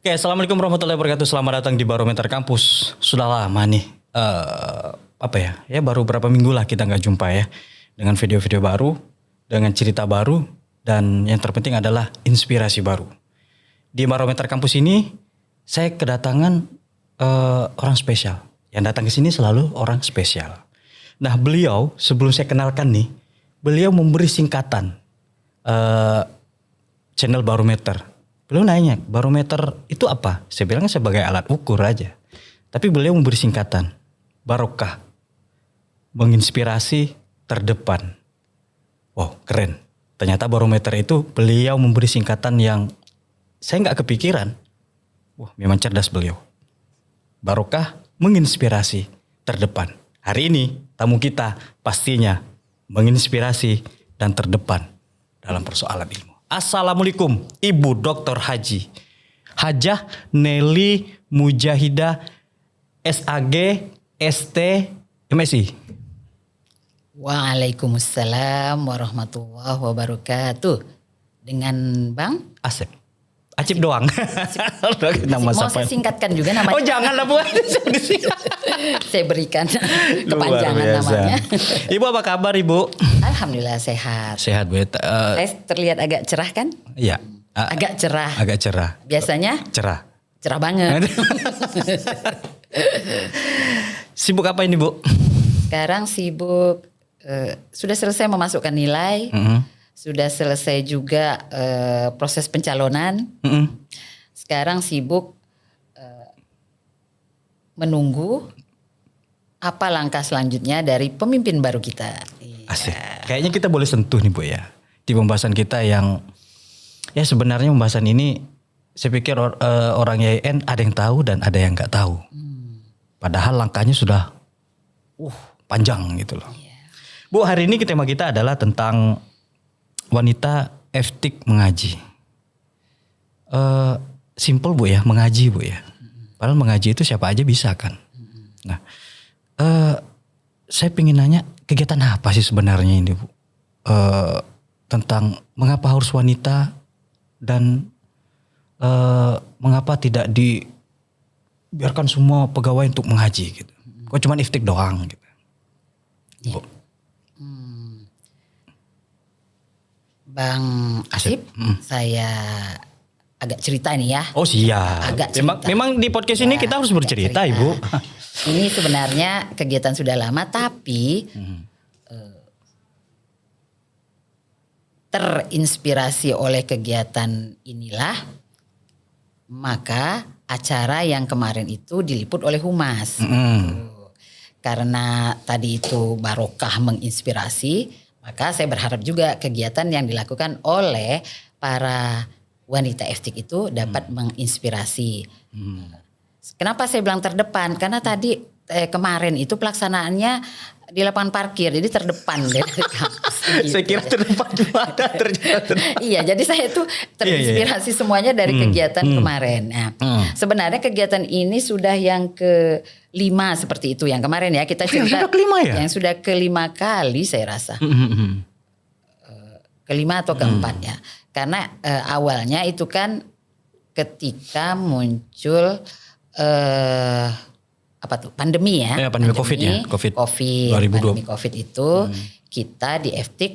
Oke, assalamualaikum warahmatullahi wabarakatuh. Selamat datang di Barometer Kampus. Sudah lama nih, ya baru berapa minggu lah kita nggak jumpa ya. Dengan video-video baru, dengan cerita baru, dan yang terpenting adalah inspirasi baru. Di Barometer Kampus ini, saya kedatangan orang spesial. Yang datang ke sini selalu orang spesial. Nah, beliau sebelum saya kenalkan nih, beliau memberi singkatan channel Barometer. Beliau nanya, barometer itu apa? Saya bilang sebagai alat ukur aja. Tapi beliau memberi singkatan, barokah, menginspirasi, terdepan. Wow, keren. Ternyata barometer itu beliau memberi singkatan yang saya nggak kepikiran. Wah, memang cerdas beliau. Barokah, menginspirasi, terdepan. Hari ini tamu kita pastinya menginspirasi dan terdepan dalam persoalan ilmu. Assalamualaikum Ibu Dr. Haji Hajah Nelly Mujahidah SAG ST MSI. Waalaikumsalam warahmatullahi wabarakatuh. Dengan Bang Asep. Acip doang. Mau saya singkatkan juga namanya. Oh janganlah Bu. Saya berikan kepanjangan namanya. Ibu apa kabar Ibu? Alhamdulillah sehat. Sehat Bu. Saya terlihat agak cerah kan? Iya. Agak cerah. Agak cerah. Biasanya? Cerah. Cerah banget. Sibuk apa ini Bu? Sekarang sibuk. Sudah selesai memasukkan nilai. Sudah selesai juga proses pencalonan. Sekarang sibuk menunggu apa langkah selanjutnya dari pemimpin baru kita. Asik. Kayaknya kita boleh sentuh nih Bu ya. Di pembahasan kita yang ya sebenarnya pembahasan ini saya pikir orang YIN ada yang tahu dan ada yang nggak tahu. Padahal langkahnya sudah panjang gitu loh. Bu, hari ini tema kita adalah tentang wanita FTIK mengaji. Simple Bu ya, mengaji Bu ya. Padahal mengaji itu siapa aja bisa kan. Nah, saya pengen nanya kegiatan apa sih sebenarnya ini Bu? Tentang mengapa harus wanita dan mengapa tidak dibiarkan semua pegawai untuk mengaji gitu. Kok cuma FTIK doang gitu. Bu. Bang Asip, saya agak cerita nih ya. Oh siap. Agak cerita. Memang di podcast ini kita harus bercerita Ibu. Ini sebenarnya kegiatan sudah lama tapi terinspirasi oleh kegiatan inilah maka acara yang kemarin itu diliput oleh Humas. Karena tadi itu barokah menginspirasi, maka saya berharap juga kegiatan yang dilakukan oleh para wanita FTIK itu dapat menginspirasi. Kenapa saya bilang terdepan? Karena tadi kemarin itu pelaksanaannya di lapangan parkir, jadi terdepan dari kampus. Saya kira terdepan gimana ternyata. Iya, jadi saya itu terinspirasi semuanya dari kegiatan kemarin. Nah, sebenarnya kegiatan ini sudah yang ke-5 seperti itu. Yang kemarin ya kita cerita. Sudah ke-5 ya? Yang sudah ke-5 kali saya rasa. Ke-5 atau ke-4 ya. Karena awalnya itu kan ketika muncul pandemi ya. Pandemi COVID ya. Pandemi COVID itu kita di FTIK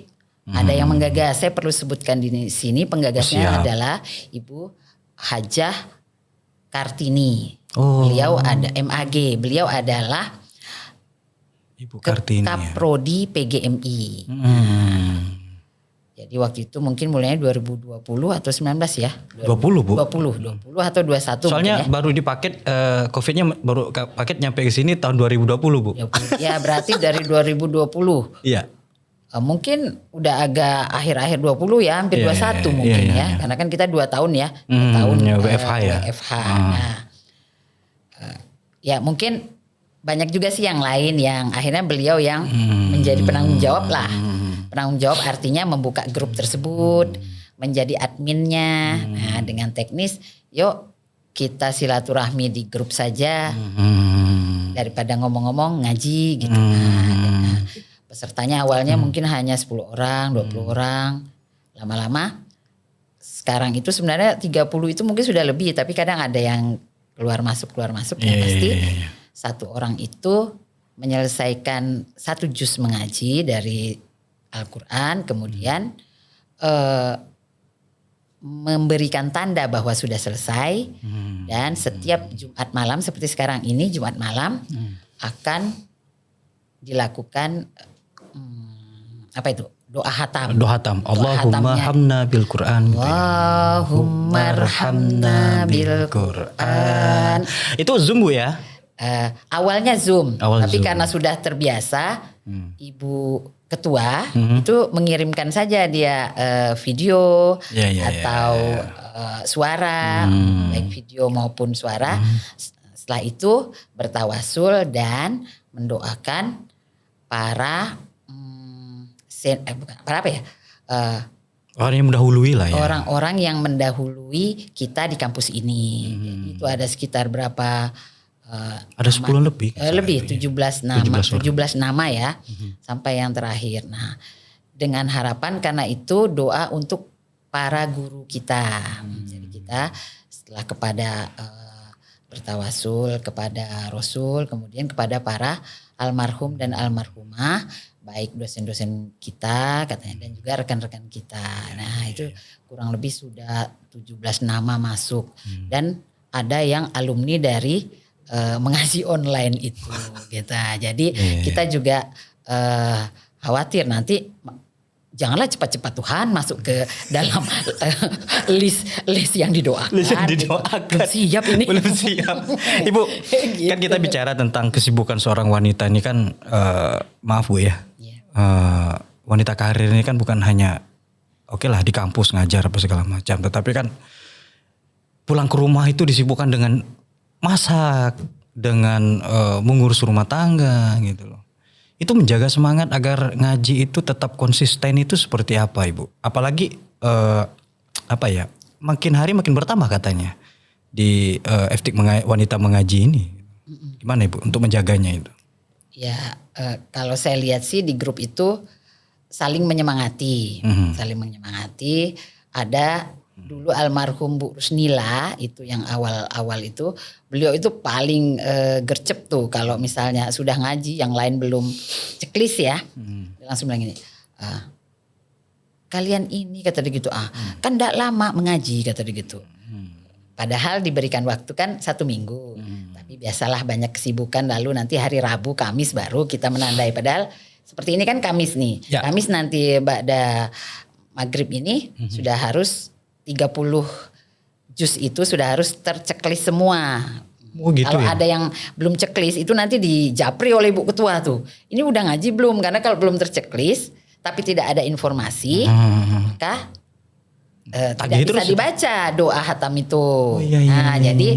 ada yang menggagas. Saya perlu sebutkan di sini penggagasnya adalah Ibu Hajah Kartini. Beliau ada MAG. Beliau adalah Ibu Kartini. Kaprodi PGMI. Jadi waktu itu mungkin mulainya 2020 atau 19 ya? 20 Bu. 20 atau 21. Soalnya ya. baru dipaket COVID-nya baru paket nyampe ke sini tahun 2020 Bu. Ya berarti dari 2020. Iya. Mungkin udah agak akhir-akhir 20 ya, hampir 21 mungkin ya. Karena kan kita 2 tahun ya. 2 tahun WFH ya. WFH. Nah, ya mungkin banyak juga sih yang lain yang akhirnya beliau yang menjadi penanggung jawab lah. Penanggung jawab artinya membuka grup tersebut, menjadi adminnya. Nah, dengan teknis, yuk kita silaturahmi di grup saja daripada ngomong-ngomong ngaji gitu. Nah, pesertanya awalnya mungkin hanya 10 orang, 20 orang. Lama-lama sekarang itu sebenarnya 30 itu mungkin sudah lebih, tapi kadang ada yang keluar masuk yang pasti satu orang itu menyelesaikan 1 juz mengaji dari Al-Quran, kemudian memberikan tanda bahwa sudah selesai, dan setiap Jumat malam seperti sekarang ini Jumat malam akan dilakukan apa itu? Doa hatam. Allahumma hamna bil Quran. Allahumma arhamna bil Quran. Itu Zoom Bu ya? Awalnya Zoom, tapi Zoom. karena sudah terbiasa, Ibu Ketua itu mengirimkan saja dia video atau suara, baik video maupun suara. Setelah itu bertawasul dan mendoakan para para apa ya? Orang yang mendahului lah ya. Orang-orang yang mendahului kita di kampus ini. Jadi itu ada sekitar berapa? Ada 10 lebih. Lebih 17 nama ya, sampai yang terakhir. Nah, dengan harapan karena itu doa untuk para guru kita. Jadi kita setelah kepada bertawasul kepada Rasul, kemudian kepada para almarhum dan almarhumah, baik dosen-dosen kita katanya dan juga rekan-rekan kita. Nah, itu kurang lebih sudah 17 nama masuk. Dan ada yang alumni dari mengaji online itu gitu. Jadi kita juga khawatir nanti janganlah cepat-cepat Tuhan masuk ke dalam list yang didoakan. List yang didoakan. Belum siap ini. Belum siap. Ibu, gitu. kan kita bicara tentang kesibukan seorang wanita ini kan maaf Bu ya. Wanita karir ini kan bukan hanya oke lah di kampus ngajar apa segala macam, tetapi kan pulang ke rumah itu disibukkan dengan masak, dengan mengurus rumah tangga gitu loh. Itu menjaga semangat agar ngaji itu tetap konsisten itu seperti apa Ibu? Apalagi makin hari makin bertambah katanya di FTIK wanita mengaji ini. Gimana Ibu untuk menjaganya itu? Ya kalau saya lihat sih di grup itu saling menyemangati, saling menyemangati. Ada dulu almarhum Bu Rusnila itu yang awal-awal itu, beliau itu paling gercep tuh kalau misalnya sudah ngaji yang lain belum checklist ya, dia langsung bilang gini, kalian ini kata dia gitu, kan tidak lama mengaji kata dia gitu. Padahal diberikan waktu kan 1 minggu, tapi biasalah banyak kesibukan, lalu nanti hari Rabu Kamis baru kita menandai. Padahal seperti ini kan Kamis nih, Kamis nanti pada maghrib ini sudah harus 30 juz itu sudah harus terchecklist semua. Oh gitu. Kalau ada yang belum checklist itu nanti dijapri oleh Ibu Ketua tuh. Ini udah ngaji belum? Karena kalau belum terchecklist tapi tidak ada informasi, maka tidak bisa dibaca doa hatam itu. Jadi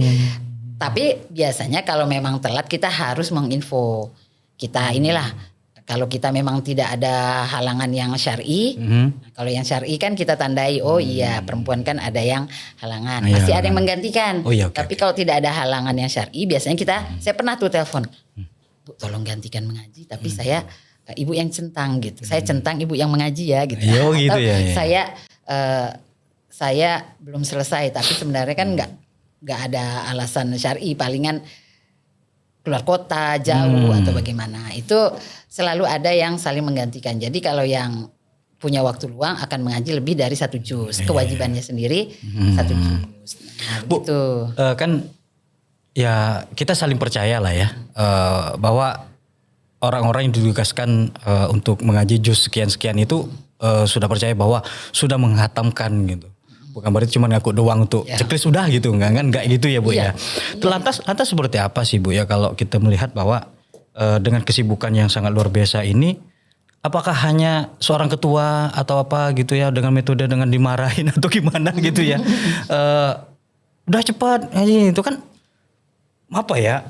tapi biasanya kalau memang telat kita harus menginfo. Kita inilah kalau kita memang tidak ada halangan yang syar'i, kalau yang syar'i kan kita tandai, oh iya perempuan kan ada yang halangan, pasti ada yang menggantikan. Tapi kalau tidak ada halangan yang syar'i, biasanya saya pernah tuh telepon, Bu tolong gantikan mengaji, tapi saya ibu yang centang gitu, saya centang ibu yang mengaji ya gitu. Gitu ya. Saya belum selesai, tapi sebenarnya kan nggak ada alasan syar'i, palingan keluar kota jauh atau bagaimana, itu selalu ada yang saling menggantikan. Jadi kalau yang punya waktu luang akan mengaji lebih dari 1 juz, kewajibannya sendiri 1 juz. Nah, Bu, gitu. Kan ya kita saling percaya lah ya bahwa orang-orang yang ditugaskan untuk mengaji juz sekian-sekian itu sudah percaya bahwa sudah menghatamkan gitu. Bukan berarti cuma ngaku doang untuk checklist sudah gitu, enggak gitu ya Bu ya. Lantas seperti apa sih Bu ya kalau kita melihat bahwa dengan kesibukan yang sangat luar biasa ini, apakah hanya seorang ketua atau apa gitu ya dengan metode dengan dimarahin atau gimana gitu ya? Udah cepat itu kan apa ya,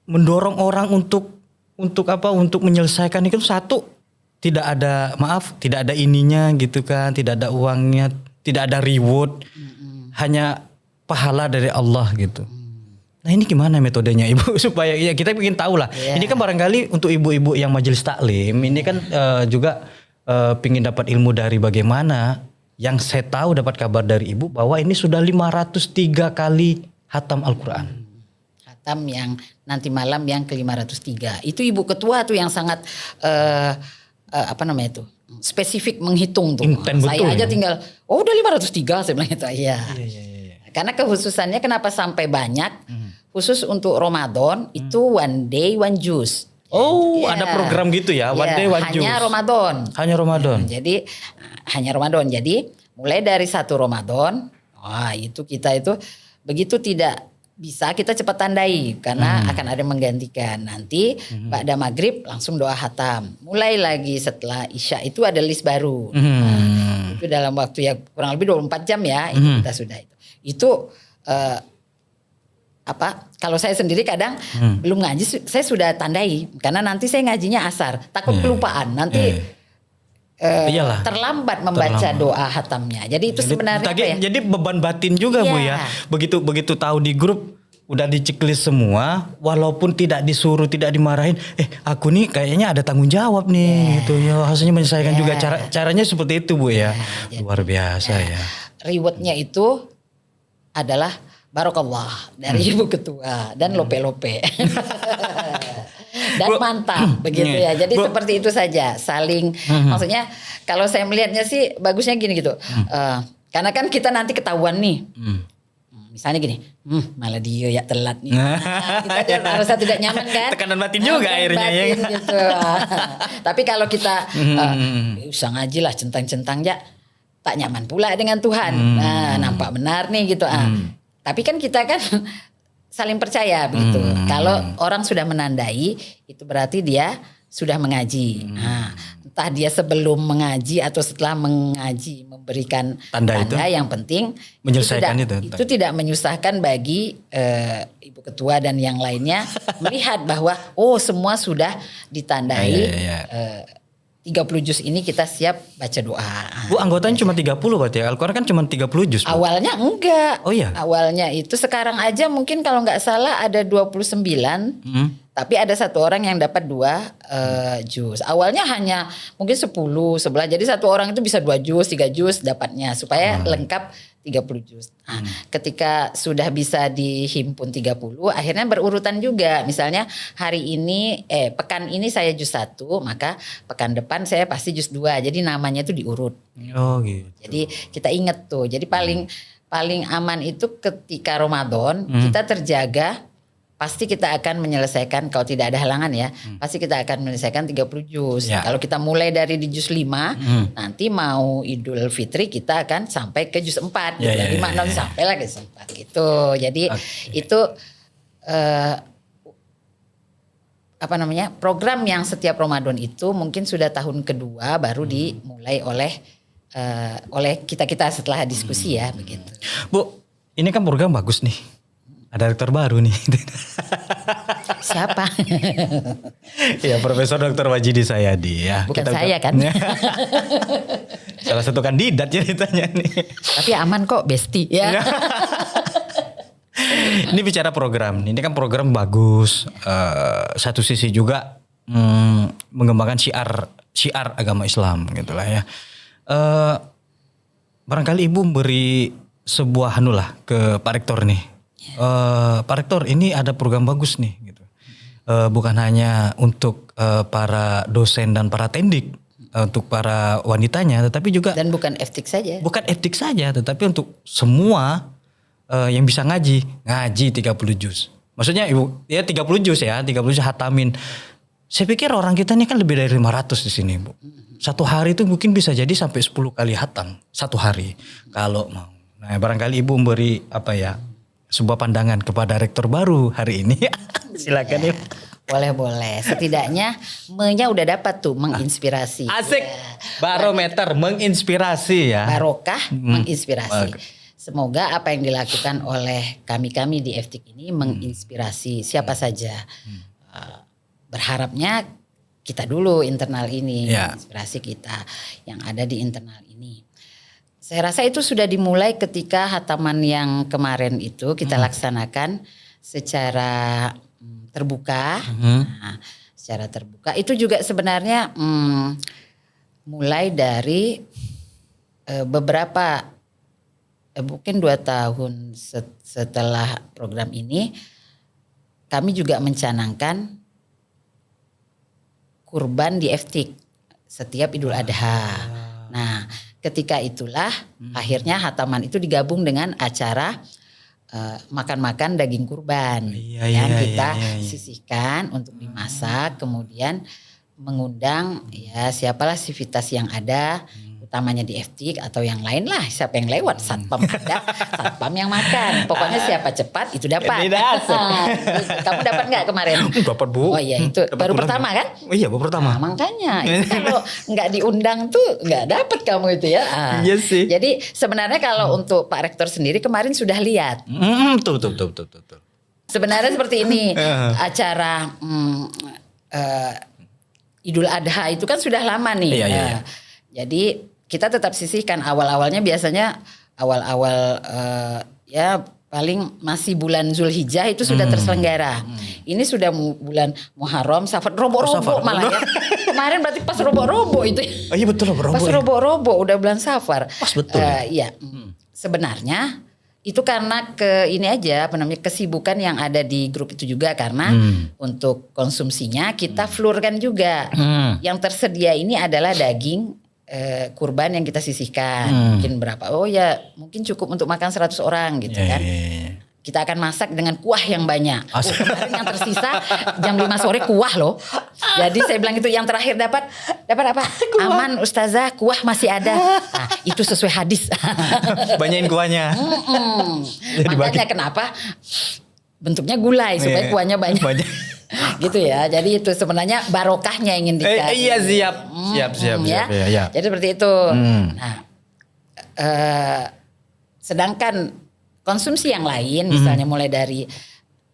mendorong orang untuk menyelesaikan itu satu, tidak ada ininya gitu kan, tidak ada uangnya, tidak ada reward, hanya pahala dari Allah gitu. Nah ini gimana metodenya Ibu supaya ya kita ingin tahu lah. Ini kan barangkali untuk ibu-ibu yang majelis taklim ini kan juga pingin dapat ilmu dari bagaimana yang saya tahu dapat kabar dari ibu bahwa ini sudah 503 kali hatam Al-Quran. Hatam yang nanti malam yang ke-503. Itu ibu ketua tuh yang sangat apa namanya itu? Spesifik menghitung tuh. Inten Saya betul, aja ya? tinggal udah 503 saya bilang itu. Iya. Karena kekhususannya kenapa sampai banyak? Khusus untuk Ramadan itu one day one juice. Oh, Iya. ada program gitu ya, one day one juice. Hanya Ramadan. Hanya Ramadan. Jadi hanya Ramadan. Jadi mulai dari 1 Ramadan, wah itu kita itu begitu tidak bisa kita cepat tandai karena akan ada yang menggantikan. Nanti pada maghrib langsung doa hatam. Mulai lagi setelah Isya itu ada list baru. Nah, itu dalam waktu ya kurang lebih 24 jam ya itu kita sudah itu. Itu kalau saya sendiri kadang belum ngaji saya sudah tandai karena nanti saya ngajinya asar takut kelupaan nanti Iyalah. terlambat membaca doa hatamnya jadi itu sebenarnya apa ya? Jadi beban batin juga Bu ya. Begitu tahu di grup udah diceklis semua, walaupun tidak disuruh, tidak dimarahin, aku nih kayaknya ada tanggung jawab nih gitu ya, hasilnya menyelesaikan juga. Caranya seperti itu Bu ya. Luar biasa ya. Rewardnya itu adalah barokallah dari ibu ketua dan lope-lope. Dan mantap begitu ya. Jadi seperti itu saja saling maksudnya kalau saya melihatnya sih bagusnya gini gitu. Karena kan kita nanti ketahuan nih. Misalnya gini, malah dia ya telat nih. Kita merasa tidak nyaman kan? Tekanan batin juga akhirnya ya. Gitu. Tapi kalau kita usah ngaji lah centang-centang ya tak nyaman pula dengan Tuhan. Nah, nampak benar nih gitu. Tapi kan kita kan saling percaya begitu. Kalau orang sudah menandai itu berarti dia sudah mengaji. Nah, entah dia sebelum mengaji atau setelah mengaji memberikan tanda yang penting menyelesaikan itu tidak menyusahkan bagi ibu ketua dan yang lainnya melihat bahwa semua sudah ditandai. 30 juz ini kita siap baca doa. Bu, anggotanya cuma 30 berarti ya? Al-Quran kan cuma 30 juz. Bu. Awalnya enggak. Oh iya? Awalnya itu sekarang aja mungkin kalau enggak salah ada 29. Tapi ada satu orang yang dapat 2 juz. Awalnya hanya mungkin 10, 11. Jadi satu orang itu bisa 2 juz, 3 juz dapatnya. Supaya lengkap 30 juz. Nah, ketika sudah bisa dihimpun 30, akhirnya berurutan juga. Misalnya hari ini, pekan ini saya juz 1, maka pekan depan saya pasti juz 2. Jadi namanya itu diurut. Oh gitu. Jadi kita ingat tuh. Jadi paling aman itu ketika Ramadan kita terjaga. Pasti kita akan menyelesaikan kalau tidak ada halangan ya. Pasti kita akan menyelesaikan 30 juz. Ya. Kalau kita mulai dari di juz 5, nanti mau Idul Fitri kita akan sampai ke juz 4. Jadi 5 sampai lagi juz 4 gitu. Jadi itu program yang setiap Ramadan itu mungkin sudah tahun kedua baru dimulai oleh kita setelah diskusi ya begitu. Bu, ini kan program bagus nih. Ada rektor baru nih. Siapa? Ya Profesor Dr. Wajidi Sayadi ya. Bukan saya kan? Salah satu kandidat ceritanya nih. Tapi aman kok Besti ya. Ini bicara program. Ini kan program bagus. Satu sisi juga mengembangkan syiar agama Islam gitulah ya. Barangkali Ibu beri sebuah ke Pak Rektor nih. Pak Rektor ini ada program bagus nih gitu. Bukan hanya untuk para dosen dan para tendik, untuk para wanitanya, tetapi juga dan bukan FTIK saja. Bukan FTIK saja, tetapi untuk semua yang bisa ngaji 30 juz. Maksudnya Ibu, ya 30 juz ya, 30 juz hatamin. Saya pikir orang kita ini kan lebih dari 500 di sini, Bu. Satu hari itu mungkin bisa jadi sampai 10 kali hatam satu hari kalau mau. Nah, barangkali Ibu memberi sebuah pandangan kepada rektor baru hari ini. Silakan ya. Boleh. Setidaknya nya udah dapat tuh menginspirasi. Asik. Barometer menginspirasi ya. Barokah menginspirasi. Semoga apa yang dilakukan oleh kami di FTIK ini menginspirasi siapa saja. Berharapnya kita dulu internal ini, inspirasi kita yang ada di internal ini. Saya rasa itu sudah dimulai ketika hataman yang kemarin itu kita laksanakan secara terbuka. Nah, secara terbuka itu juga sebenarnya mulai dari beberapa mungkin 2 tahun setelah program ini kami juga mencanangkan kurban di FTIK setiap Idul Adha. Nah, ketika itulah akhirnya hataman itu digabung dengan acara makan-makan daging kurban yang kita sisihkan untuk dimasak, kemudian mengundang ya siapalah sivitas yang ada, utamanya di FTIK atau yang lain lah, siapa yang lewat, satpam ada, satpam yang makan, pokoknya siapa cepat itu dapat. Kamu dapat nggak kemarin? Dapat Bu. Oh iya, itu baru pertama kan? Oh iya, baru pertama. Nah, makanya itu kalau nggak diundang tuh nggak dapat kamu itu ya. Iya sih. Jadi sebenarnya kalau untuk Pak Rektor sendiri kemarin sudah lihat. Betul. Sebenarnya seperti ini acara Idul Adha itu kan sudah lama nih. Iya. Jadi kita tetap sisihkan awal-awalnya biasanya awal-awal ya paling masih bulan Zulhijjah itu sudah terselenggara. Ini sudah bulan Muharram, Safar, robo-robo malah ya. Kemarin berarti pas robo-robo itu. Oh iya betul robo-robo. Pas robo-robo udah bulan Safar. Pas betul. Iya. Sebenarnya itu karena ini aja kesibukan yang ada di grup itu juga karena untuk konsumsinya kita flurkan juga. Yang tersedia ini adalah daging kurban yang kita sisihkan. Mungkin berapa? Oh ya, mungkin cukup untuk makan 100 orang gitu kan. Kita akan masak dengan kuah yang banyak. Kemarin yang tersisa jam 5 sore kuah loh. Jadi saya bilang itu yang terakhir dapat apa? Aman Ustazah, kuah masih ada. Nah, itu sesuai hadis. Banyakin kuahnya. Makanya kenapa bentuknya gulai supaya kuahnya banyak. Gitu ya. Jadi itu sebenarnya barokahnya ingin dicari. Iya siap. Ya. Jadi seperti itu. Nah, sedangkan konsumsi yang lain misalnya mulai dari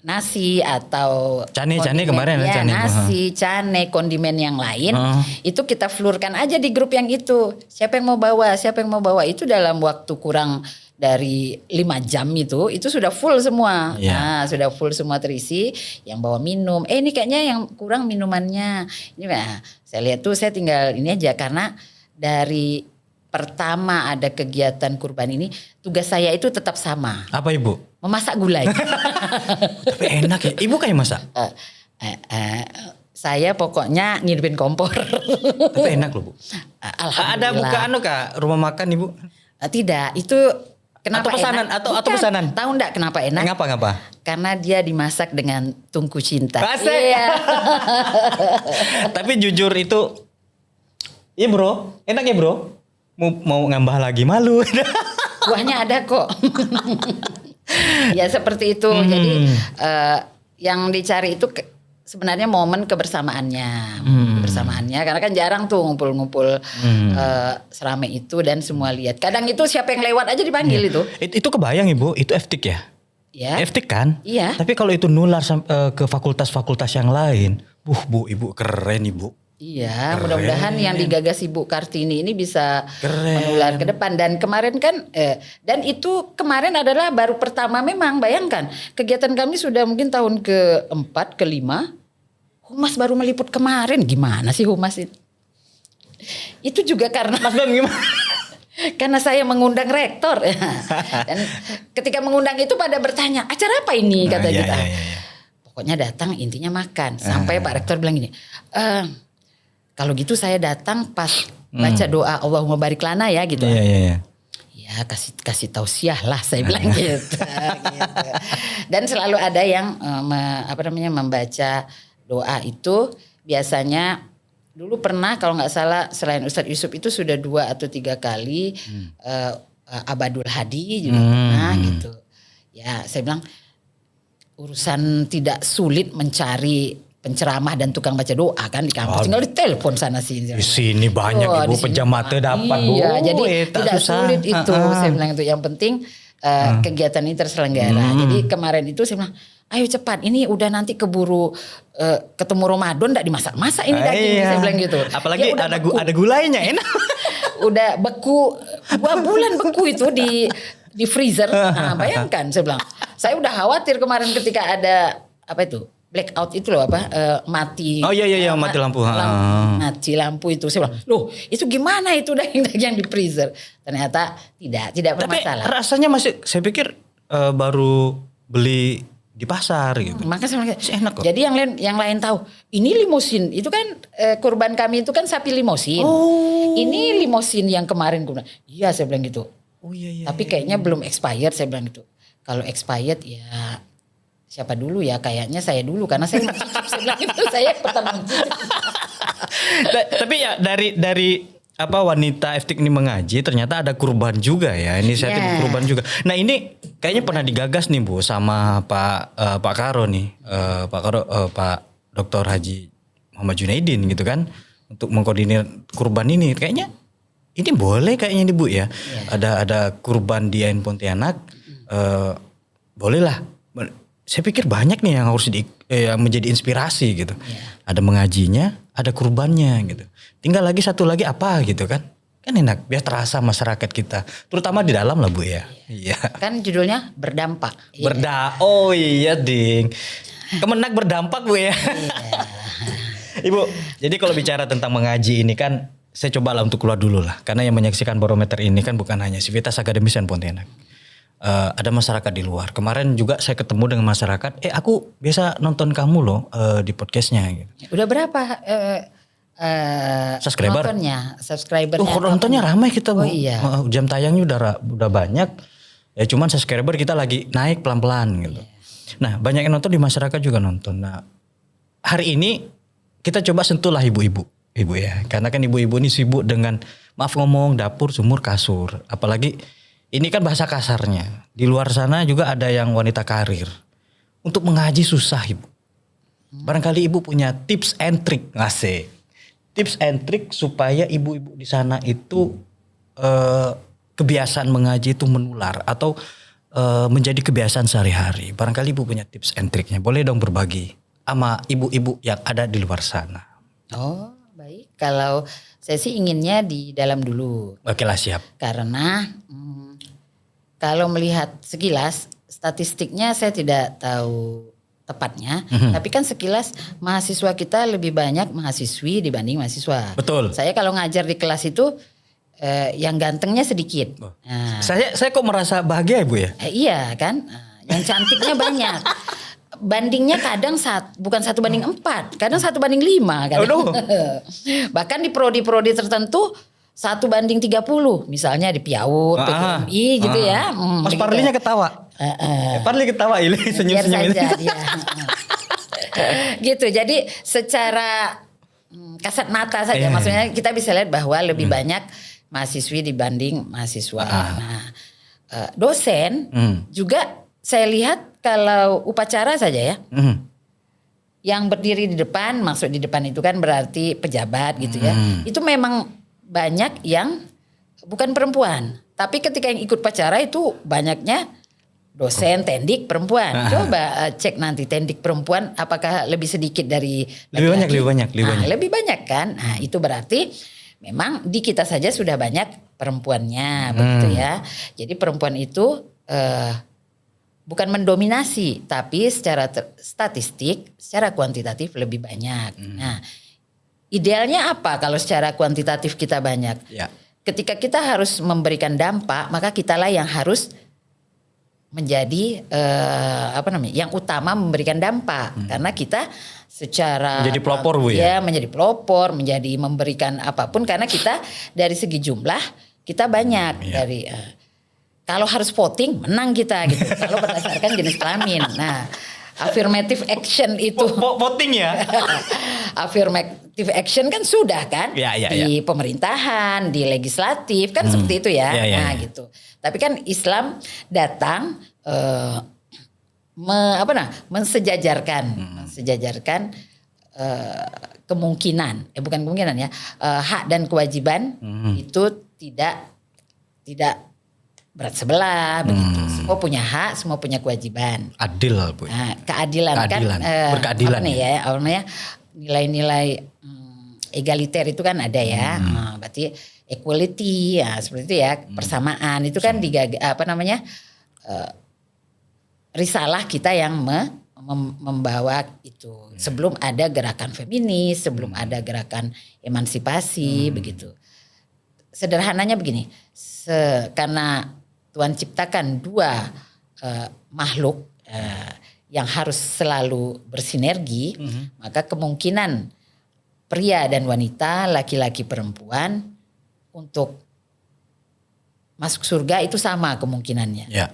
nasi atau cane kemarin ya, cane. Nasi, cane, kondimen yang lain itu kita flurkan aja di grup yang itu. Siapa yang mau bawa itu dalam waktu kurang dari 5 jam itu sudah full semua. Nah, sudah full semua terisi. Yang bawa minum, ini kayaknya yang kurang minumannya. Ini saya lihat tuh saya tinggal ini aja karena dari pertama ada kegiatan kurban ini tugas saya itu tetap sama. Apa Ibu? Memasak gulai. Tapi enak ya. Ibu kayak masak? Saya pokoknya ngidupin kompor. Tapi enak loh Bu. Alhamdulillah. Ada bukaan kah rumah makan Ibu? Tidak, itu kenapa atau pesanan enak? atau pesanan? Tahu enggak kenapa enak? Ngapa? Karena dia dimasak dengan tungku cinta. Iya. Tapi jujur itu, iya bro, enak ya bro. Mau ngambah lagi malu. Kuahnya ada kok. Ya seperti itu. Jadi yang dicari itu sebenarnya momen kebersamaannya. Kebersamaannya karena kan jarang tuh ngumpul-ngumpul seramai itu dan semua lihat. Kadang itu siapa yang lewat aja dipanggil itu. Itu kebayang Ibu, itu FTIK ya? Ya. FTIK kan? Iya. Tapi kalau itu nular ke fakultas-fakultas yang lain, Bu, Ibu keren Ibu. Iya, mudah-mudahan yang digagas Ibu Kartini ini bisa menular ke depan. Dan kemarin kan, dan itu kemarin adalah baru pertama memang, bayangkan. Kegiatan kami sudah mungkin tahun ke-4, ke-5. Humas baru meliput kemarin, gimana sih Humas itu? Itu juga karena... Mas Don gimana? Karena saya mengundang rektor. Dan ketika mengundang itu pada bertanya, acara apa ini kata kita. Iya. Pokoknya datang intinya makan. Sampai Pak Rektor bilang gini, kalau gitu saya datang pas baca doa Allahumma barik lana ya gitu. Iya. Ya kasih tausiah lah saya bilang gitu. Dan selalu ada yang membaca doa itu biasanya dulu pernah kalau nggak salah selain Ustadz Yusuf itu sudah 2 atau 3 kali Abadul Hadi juga pernah gitu. Ya saya bilang urusan tidak sulit mencari penceramah dan tukang baca doa kan di kampus, tinggal ditelepon sana sini. Di sini banyak Ibu penjamate dapat Bu. Iya, jadi tidak sulit itu. Saya bilang itu yang penting kegiatan ini terselenggara. Jadi kemarin itu saya bilang, ayo cepat, ini udah nanti keburu ketemu Ramadan enggak dimasak-masak ini daging. Saya bilang gitu. Apalagi ya, ada gulainya enak. Udah beku 2 bulan beku itu di freezer. Nah, bayangkan saya bilang. Saya udah khawatir kemarin ketika ada apa itu? blackout itu loh mati. Oh iya mati lampu. Mati lampu itu saya bilang, loh itu gimana itu daging-daging yang di freezer? Ternyata tidak bermasalah. Tapi rasanya masih, saya pikir baru beli di pasar gitu. Makanya saya bilang, enak kok. jadi yang lain tahu ini limosin itu kan kurban kami itu kan sapi limosin. Ini limosin yang kemarin gue bilang, iya saya bilang gitu. Oh iya. Tapi kayaknya belum expired saya bilang gitu. Kalau expired ya siapa dulu ya, kayaknya saya dulu karena saya mencicip, saya bilang itu saya pertama mencicip. Tapi ya dari wanita FTIK ini mengaji ternyata ada kurban juga ya, inisiatif kurban juga. Nah ini kayaknya pernah digagas nih Bu sama Pak Karo nih, Pak Dr. Haji Muhammad Junaidin gitu kan, untuk mengkoordinir kurban ini. Kayaknya ini boleh kayaknya nih Bu ya. Ada kurban di Ain Pontianak, bolehlah. Saya pikir banyak nih yang harus menjadi inspirasi gitu. Ada mengajinya, ada kurbannya gitu. Tinggal satu lagi apa gitu kan. Kan enak, biar terasa masyarakat kita. Terutama di dalam lah Bu ya. Iya. Kan judulnya berdampak. Oh iya ding. Kemenak berdampak Bu ya. Ibu, jadi kalau bicara tentang mengaji ini kan, saya cobalah untuk keluar dulu lah. Karena yang menyaksikan barometer ini kan bukan hanya Civitas Akademis Ain Pontianak. Ada masyarakat di luar. Kemarin juga saya ketemu dengan masyarakat. Aku biasa nonton kamu loh di podcastnya. Gitu. Udah berapa subscriber? Subscribernya. Nontonnya ramai kita Bu. Oh iya. Jam tayangnya udah banyak. Ya cuman subscriber kita lagi naik pelan-pelan gitu. Nah banyak yang nonton, di masyarakat juga nonton. Nah hari ini kita coba sentuhlah ibu-ibu ya. Karena kan ibu-ibu ini sibuk dengan, maaf ngomong, dapur, sumur, kasur. Apalagi ini kan bahasa kasarnya. Di luar sana juga ada yang wanita karir. Untuk mengaji susah Ibu. Barangkali Ibu punya tips and trick. Ngasih. Tips and trick supaya ibu-ibu di sana itu kebiasaan mengaji itu menular. Atau menjadi kebiasaan sehari-hari. Barangkali Ibu punya tips and tricknya. Boleh dong berbagi sama ibu-ibu yang ada di luar sana. Oh baik. Kalau saya sih inginnya di dalam dulu. Oke lah, siap. Karena kalau melihat sekilas statistiknya saya tidak tahu tepatnya, tapi kan sekilas mahasiswa kita lebih banyak mahasiswi dibanding mahasiswa. Betul. Saya kalau ngajar di kelas itu yang gantengnya sedikit. Nah. Saya kok merasa bahagia Ibu ya? Iya kan, yang cantiknya banyak. Bandingnya kadang bukan 1:4, kadang 1:5 kan. Oh, no. Bahkan di prodi-prodi tertentu 1:30, misalnya di Piaut, PKMI gitu ya. Mas Parlinya ketawa. Parli ketawa ini senyum-senyum ini. Gitu. Jadi secara kasat mata saja, maksudnya kita bisa lihat bahwa lebih banyak mahasiswi dibanding mahasiswa. Nah, dosen juga saya lihat kalau upacara saja ya. Yang berdiri di depan, maksud di depan itu kan berarti pejabat gitu ya. Itu memang banyak yang bukan perempuan. Tapi ketika yang ikut upacara itu banyaknya dosen, tendik perempuan. Coba cek nanti tendik perempuan apakah lebih sedikit dari laki-laki. Lebih banyak kan. Nah itu berarti memang di kita saja sudah banyak perempuannya begitu ya. Jadi perempuan itu bukan mendominasi, tapi secara statistik, secara kuantitatif lebih banyak. Nah, idealnya apa kalau secara kuantitatif kita banyak? Ya. Ketika kita harus memberikan dampak, maka kitalah yang harus menjadi yang utama memberikan dampak. Karena kita secara menjadi pelopor Bu ya. Menjadi pelopor, menjadi memberikan apapun karena kita dari segi jumlah kita banyak dari kalau harus voting menang kita gitu. Kalau berdasarkan jenis kelamin. Nah, affirmative action itu voting ya. Affirmative action kan sudah kan di pemerintahan, di legislatif kan seperti itu ya. Nah gitu. Tapi kan Islam datang mensejajarkan kemungkinan, bukan kemungkinan ya, hak dan kewajiban itu tidak berat sebelah begitu. Semua punya hak, semua punya kewajiban. Adil Bu. Nah, keadilan kan berkeadilan nilai-nilai egaliter itu kan ada ya. Berarti equality ya seperti itu ya, persamaan itu kan risalah kita yang membawa itu. Sebelum ada gerakan feminis, sebelum ada gerakan emansipasi begitu. Sederhananya begini, karena Tuhan ciptakan dua makhluk yang harus selalu bersinergi, maka kemungkinan pria dan wanita, laki-laki perempuan untuk masuk surga itu sama kemungkinannya. Ya.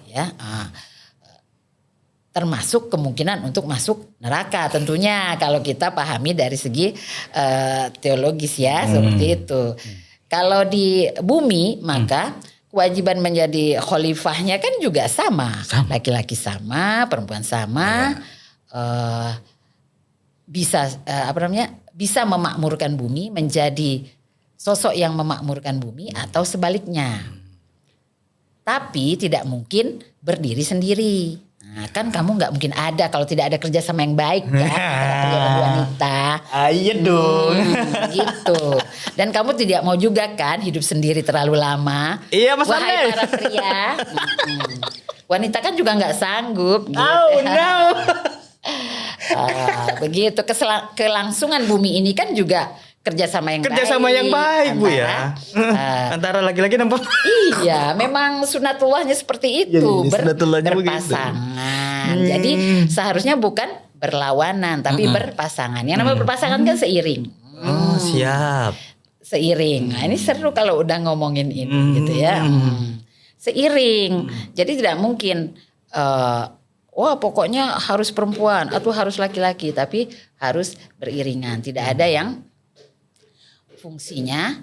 Termasuk kemungkinan untuk masuk neraka tentunya kalau kita pahami dari segi teologis ya, seperti itu. Kalau di bumi maka kewajiban menjadi khalifahnya kan juga sama. Laki-laki sama, perempuan sama, bisa bisa memakmurkan bumi, menjadi sosok yang memakmurkan bumi atau sebaliknya. Tapi tidak mungkin berdiri sendiri. Nah, kan kamu nggak mungkin ada kalau tidak ada kerjasama yang baik kan antara pria dan wanita. Iya dong. Gitu. Dan kamu tidak mau juga kan hidup sendiri terlalu lama. Iya Mas Wahai Andes. para pria. Wanita kan juga nggak sanggup. Gitu. Oh no. Begitu kelangsungan bumi ini kan juga kerjasama yang baik Bu ya. Antara laki-laki dan perempuan. Iya, memang sunatullahnya seperti itu, berpasangan. Jadi seharusnya bukan berlawanan, tapi berpasangan. Yang namanya berpasangan kan seiring. Oh siap. Seiring. Nah ini seru kalau udah ngomongin ini gitu ya. Seiring. Jadi tidak mungkin. Wah pokoknya harus perempuan atau harus laki-laki, tapi harus beriringan. Tidak ada yang fungsinya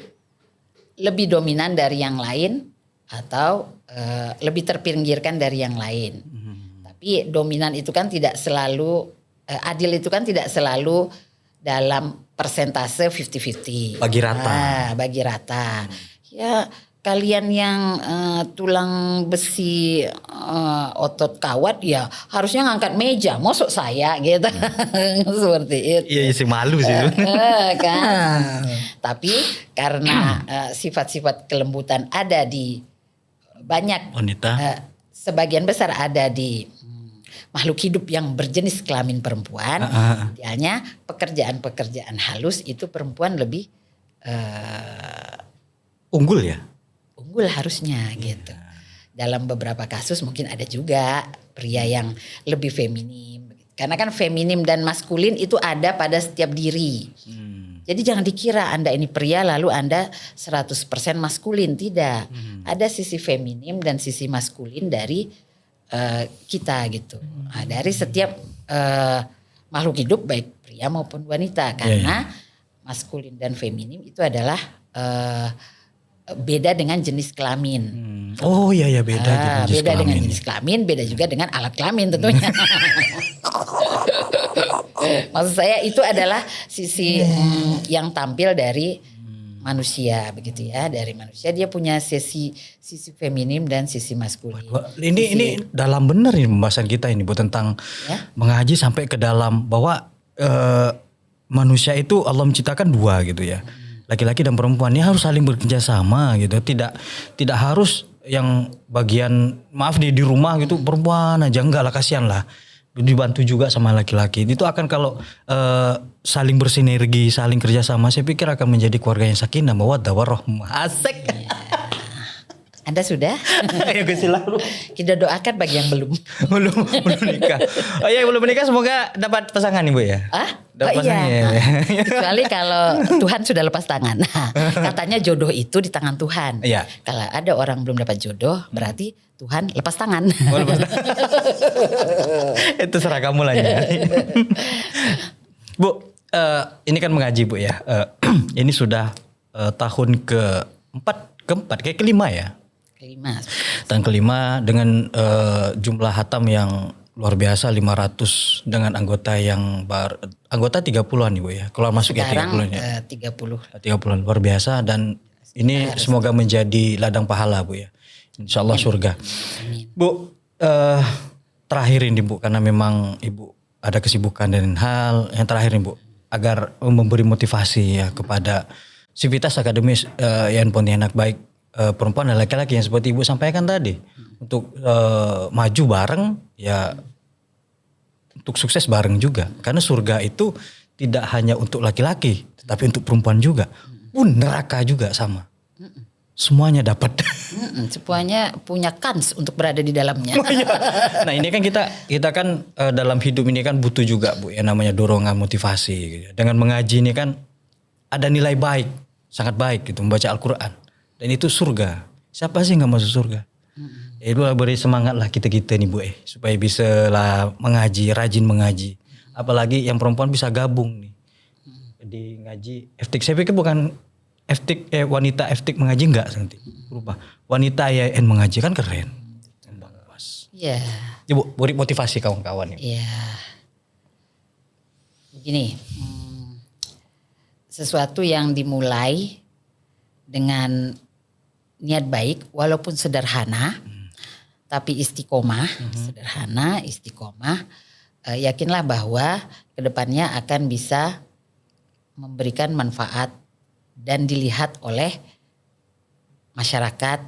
lebih dominan dari yang lain atau lebih terpinggirkan dari yang lain. Tapi dominan itu kan tidak selalu, adil itu kan tidak selalu dalam persentase 50-50. Bagi rata. Bagi rata. Ya kalian yang tulang besi otot kawat ya harusnya ngangkat meja, mosok saya gitu. Seperti itu. Iya sih malu sih itu. Kan. Tapi karena sifat-sifat kelembutan ada di banyak wanita, sebagian besar ada di makhluk hidup yang berjenis kelamin perempuan. Idealnya pekerjaan-pekerjaan halus itu perempuan lebih unggul ya. Unggul harusnya gitu. Dalam beberapa kasus mungkin ada juga pria yang lebih feminim. Karena kan feminim dan maskulin itu ada pada setiap diri. Jadi jangan dikira Anda ini pria lalu Anda 100% maskulin. Tidak. Ada sisi feminim dan sisi maskulin dari kita gitu. Nah, dari setiap makhluk hidup baik pria maupun wanita. Karena maskulin dan feminim itu adalah beda dengan jenis kelamin. Oh iya beda dengan jenis kelamin, beda juga dengan alat kelamin tentunya. Maksud saya itu adalah sisi yang tampil dari manusia begitu ya. Dari manusia dia punya sisi feminim dan sisi maskulin. Ini dalam benar nih pembahasan kita ini Bu tentang mengaji sampai ke dalam bahwa manusia itu Allah menciptakan dua gitu ya. Laki-laki dan perempuan ini harus saling bekerja sama gitu. Tidak harus yang bagian maaf di rumah gitu perempuan aja, enggak lah, kasihan lah. Dibantu juga sama laki-laki. Itu akan kalau saling bersinergi, saling kerja sama, saya pikir akan menjadi keluarga yang sakinah mawaddah warahmah. Asik. Anda sudah? Ayo silakan. Kita doakan bagi yang belum. belum nikah. Oh iya, belum menikah semoga dapat pasangan nih Bu ya. Dapat pasangan ya. Kecuali kalau Tuhan sudah lepas tangan. Nah, katanya jodoh itu di tangan Tuhan. Iya. Kalau ada orang belum dapat jodoh, berarti Tuhan lepas tangan. Oh, lepas tangan. Itu serah kamu lah ya. Bu, ini kan mengaji Bu ya. Ini sudah tahun keempat, kayak kelima ya. Tahun kelima dengan jumlah hatam yang luar biasa 500 dengan anggota yang anggota 30-an nih Bu ya. Keluar masuk ya 30-an ya. 30-an luar biasa dan ini semoga menjadi ladang pahala Bu ya. Insyaallah surga. Amin. Bu, terakhir ini Bu karena memang Ibu ada kesibukan dan hal yang terakhir ini Bu agar memberi motivasi ya kepada Sivitas Akademis Yan Pontianak baik perempuan dan laki-laki yang seperti Ibu sampaikan tadi untuk maju bareng ya untuk sukses bareng juga. Karena surga itu tidak hanya untuk laki-laki, tetapi untuk perempuan juga. Neraka juga sama. Semuanya dapat. Semuanya punya kans untuk berada di dalamnya. Nah ini kan kita kan dalam hidup ini kan butuh juga Bu yang namanya dorongan motivasi. Gitu. Dengan mengaji ini kan ada nilai baik, sangat baik gitu membaca Al-Quran. Dan itu surga. Siapa sih nggak masuk surga? Itu beri semangat lah kita nih Bu supaya bisa lah mengaji, rajin mengaji. Apalagi yang perempuan bisa gabung nih di ngaji FTIK. Saya pikir bukan FTIK wanita FTIK mengaji enggak nanti berubah. Wanita YN mengaji kan keren. Iya. Ya Bu, beri motivasi kawan-kawan. Iya. Begini, sesuatu yang dimulai dengan niat baik walaupun sederhana, tapi istiqomah, sederhana, istiqomah, yakinlah bahwa kedepannya akan bisa memberikan manfaat dan dilihat oleh masyarakat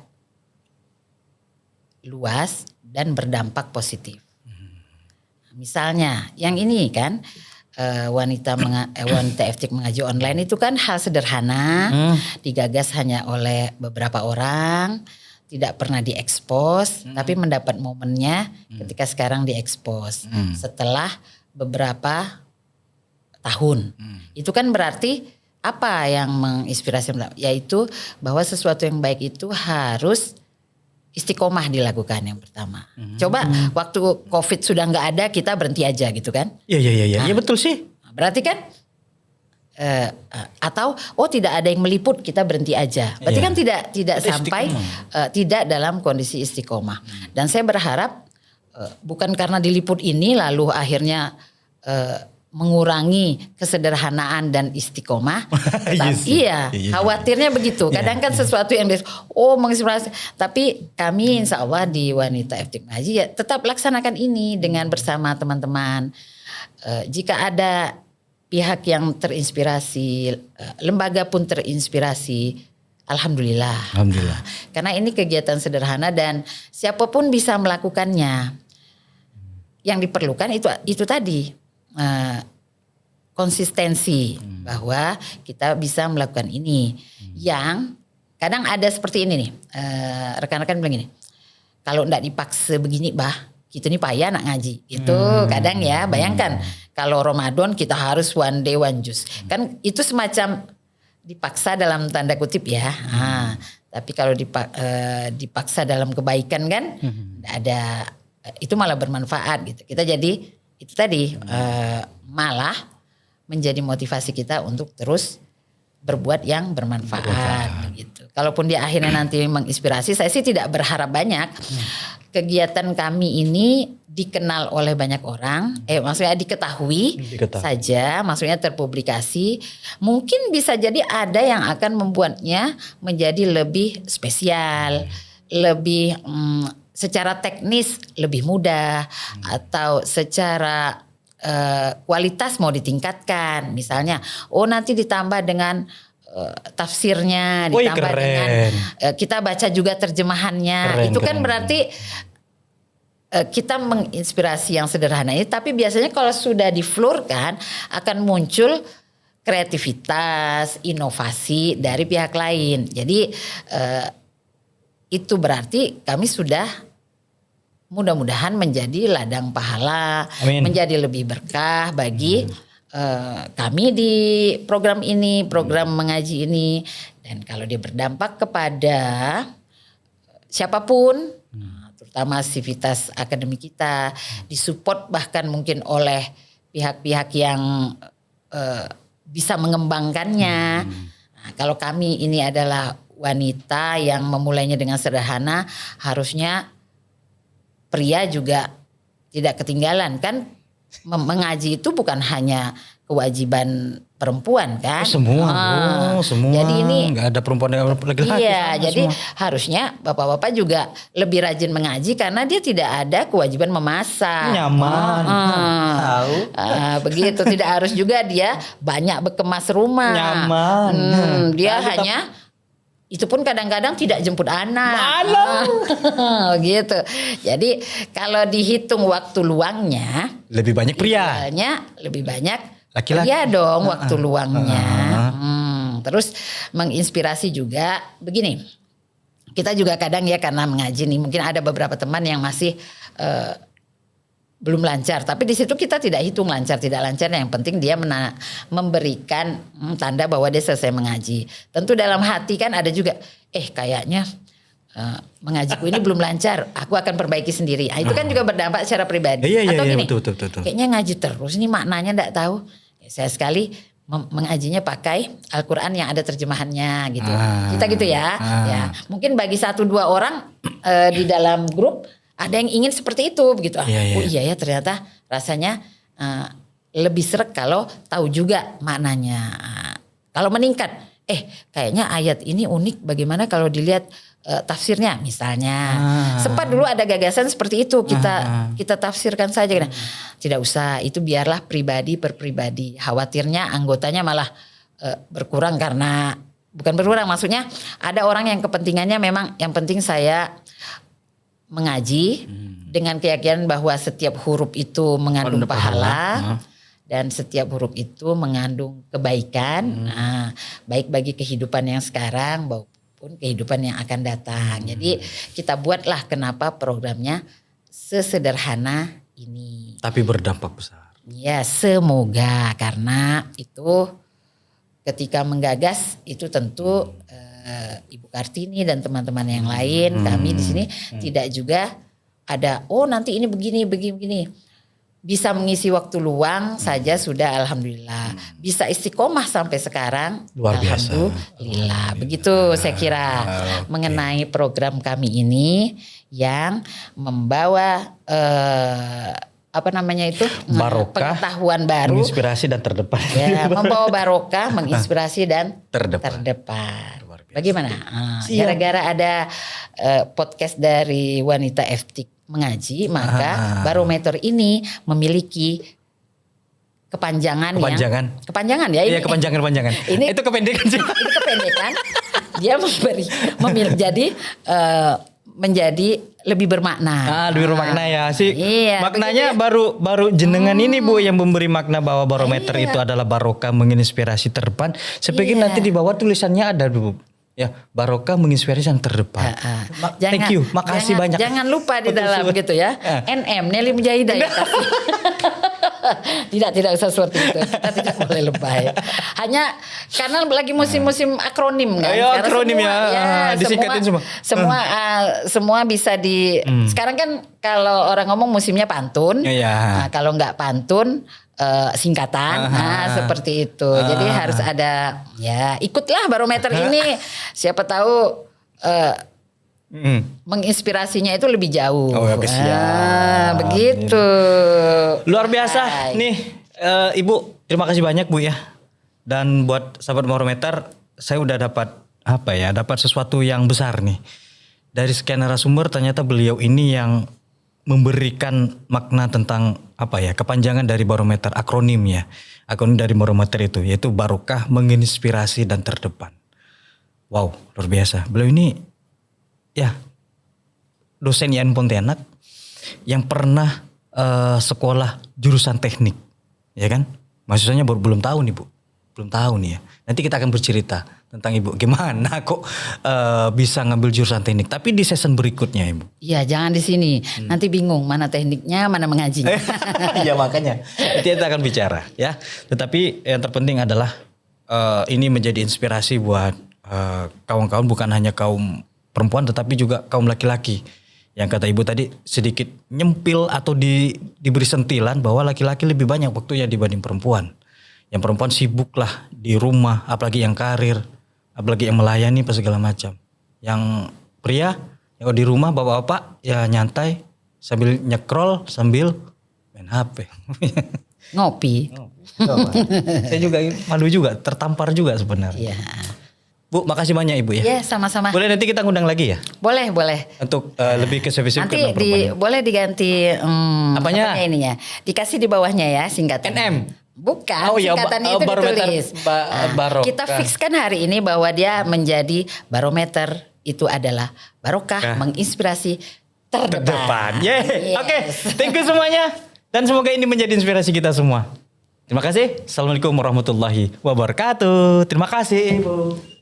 luas dan berdampak positif. Misalnya yang ini kan wanita FTIK mengaji online itu kan hal sederhana, digagas hanya oleh beberapa orang, tidak pernah diekspos, tapi mendapat momennya ketika sekarang diekspos setelah beberapa tahun. Itu kan berarti apa yang menginspirasi, yaitu bahwa sesuatu yang baik itu harus istiqomah dilakukan yang pertama. Coba waktu COVID sudah nggak ada, kita berhenti aja gitu kan? Iya. Iya betul sih. Berarti kan atau tidak ada yang meliput, kita berhenti aja. Berarti kan tidak sampai tidak dalam kondisi istiqomah. Dan saya berharap bukan karena diliput ini lalu akhirnya mengurangi kesederhanaan dan istiqomah. Iya, khawatirnya begitu. Kadang kan sesuatu yang menginspirasi. Tapi kami insya Allah di Wanita FTIK Mengaji ya tetap laksanakan ini dengan bersama teman-teman. Jika ada pihak yang terinspirasi, lembaga pun terinspirasi, Alhamdulillah. Karena ini kegiatan sederhana dan siapapun bisa melakukannya. Yang diperlukan itu tadi. Konsistensi bahwa kita bisa melakukan ini. Yang kadang ada seperti ini nih, rekan-rekan bilang gini, kalau enggak dipaksa begini kita nih payah nak ngaji. Itu kadang ya, bayangkan kalau Ramadan kita harus one day one juice. Kan itu semacam dipaksa dalam tanda kutip ya. Tapi kalau dipaksa dalam kebaikan kan enggak ada, itu malah bermanfaat gitu. Kita jadi itu tadi malah menjadi motivasi kita untuk terus berbuat yang bermanfaat gitu. Kalaupun dia akhirnya nanti menginspirasi, saya sih tidak berharap banyak. Kegiatan kami ini dikenal oleh banyak orang, maksudnya diketahui saja, maksudnya terpublikasi. Mungkin bisa jadi ada yang akan membuatnya menjadi lebih spesial, lebih secara teknis lebih mudah, atau secara kualitas mau ditingkatkan. Misalnya, nanti ditambah dengan tafsirnya, ditambah dengan kita baca juga terjemahannya. Itu kan berarti kita menginspirasi yang sederhana ini. Tapi biasanya kalau sudah diflurkan akan muncul kreativitas, inovasi dari pihak lain. Jadi itu berarti kami sudah mudah-mudahan menjadi ladang pahala, menjadi lebih berkah bagi kami di program ini, program mengaji ini. Dan kalau dia berdampak kepada siapapun, terutama aktivitas akademik kita, disupport bahkan mungkin oleh pihak-pihak yang bisa mengembangkannya. Nah, kalau kami ini adalah wanita yang memulainya dengan sederhana, harusnya pria juga tidak ketinggalan kan. Mengaji itu bukan hanya kewajiban perempuan kan. Semua. Jadi ini nggak ada perempuan dan laki-laki. Iya, jadi harusnya bapak-bapak juga lebih rajin mengaji karena dia tidak ada kewajiban memasak. Nyaman. Tahu. Begitu, tidak harus juga dia banyak berkemas rumah. Nyaman. Dia hanya itu pun kadang-kadang tidak jemput anak. Gitu. Jadi kalau dihitung waktu luangnya, Lebih banyak pria. idealnya lebih banyak Laki-laki. pria dong waktu luangnya. Terus menginspirasi juga begini. Kita juga kadang ya karena mengaji nih, mungkin ada beberapa teman yang masih belum lancar, tapi di situ kita tidak hitung lancar tidak lancar, yang penting dia memberikan tanda bahwa dia selesai mengaji. Tentu dalam hati kan ada juga kayaknya mengajiku ini belum lancar, aku akan perbaiki sendiri. Itu kan juga berdampak secara pribadi. Iya, Atau iya, gini, betul. kayaknya ngaji terus ini maknanya enggak tahu. Saya sekali mengajinya pakai Al-Quran yang ada terjemahannya gitu. Kita gitu ya. Ya, mungkin bagi 1-2 orang di dalam grup ada yang ingin seperti itu begitu. Oh iya ya, ternyata rasanya lebih sreg kalau tahu juga maknanya. Kalau meningkat, kayaknya ayat ini unik, bagaimana kalau dilihat tafsirnya misalnya. Sempat dulu ada gagasan seperti itu, kita tafsirkan saja. Tidak usah, itu biarlah pribadi per pribadi. Khawatirnya anggotanya malah berkurang karena, bukan berkurang, maksudnya ada orang yang kepentingannya memang yang penting saya mengaji dengan keyakinan bahwa setiap huruf itu mengandung pahala dan setiap huruf itu mengandung kebaikan, baik bagi kehidupan yang sekarang maupun kehidupan yang akan datang. Jadi kita buatlah kenapa programnya sesederhana ini. Tapi berdampak besar. Ya, semoga, karena itu ketika menggagas itu tentu Ibu Kartini dan teman-teman yang lain, kami di sini tidak juga ada nanti ini begini. Bisa mengisi waktu luang saja sudah alhamdulillah. Bisa istiqomah sampai sekarang. Luar biasa. Alhamdulillah. Begitu saya kira mengenai program kami ini yang membawa barokah, pengetahuan baru, menginspirasi dan terdepan. Ya, membawa barokah, menginspirasi dan terdepan. Bagaimana? Gara-gara ada podcast dari Wanita FTIK mengaji, maka barometer ini memiliki kepanjangan ya. Iya, kepanjangan. Ini itu kependekan sih. Itu kependekan. Dia menjadi lebih bermakna. Lebih bermakna ya sih. Iya, maknanya baru jenengan ini Bu yang memberi makna bahwa barometer itu adalah barokah, menginspirasi terdepan. Saya pikir nanti di bawah tulisannya ada Bu. Ya, barokah menginspirasi yang terdepan. Thank you, makasih banyak. Jangan lupa di dalam gitu ya. NM Nelly Mujahidah ya. Tidak usah seperti itu. Kita tidak boleh lebay. Hanya karena lagi musim-musim akronim kan. Ayo, akronim semua, disingkatin semua bisa di. Sekarang kan kalau orang ngomong musimnya pantun. Kalau nggak pantun singkatan, seperti itu. Jadi harus ada, ya ikutlah barometer ini. Siapa tahu menginspirasinya itu lebih jauh. Begitu. Luar biasa nih Ibu. Terima kasih banyak Bu ya. Dan buat sahabat barometer, saya udah dapat sesuatu yang besar nih. Dari sekian narasumber, ternyata beliau ini yang memberikan makna tentang kepanjangan dari barometer, akronim dari barometer itu, yaitu barokah, menginspirasi dan terdepan. Wow, luar biasa. Beliau ini dosen IAIN Pontianak yang pernah sekolah jurusan teknik, ya kan? Maksudnya belum tahu nih Bu, belum tahu nih ya. Nanti kita akan bercerita tentang Ibu gimana kok bisa ngambil jurusan teknik. Tapi di season berikutnya Ibu. Iya, jangan di sini. Nanti bingung mana tekniknya, mana mengajinya. Iya makanya. Nanti kita akan bicara ya. Tetapi yang terpenting adalah ini menjadi inspirasi buat kawan-kawan, bukan hanya kaum perempuan tetapi juga kaum laki-laki. Yang kata Ibu tadi sedikit nyempil atau diberi sentilan bahwa laki-laki lebih banyak waktunya dibanding perempuan. Yang perempuan sibuk lah di rumah, apalagi yang karir, apalagi yang melayani apa segala macam. Yang pria yang di rumah bapak-bapak ya nyantai sambil nyekrol sambil main HP. Ngopi. Saya juga malu juga, tertampar juga sebenarnya. Iya. Bu, makasih banyak Ibu ya. Iya, sama-sama. Boleh nanti kita ngundang lagi ya? Boleh. Untuk lebih ke spesifik nanti perempuan. boleh diganti apanya ininya. Dikasih di bawahnya ya singkatan. NM. Bukan, Oh iya, singkatannya itu barometer ditulis. barokah. Kita fikskan hari ini bahwa dia menjadi barometer, itu adalah barokah, menginspirasi terdepan. Yeay. Oke, thank you semuanya. Dan semoga ini menjadi inspirasi kita semua. Terima kasih. Assalamualaikum warahmatullahi wabarakatuh. Terima kasih, Ibu.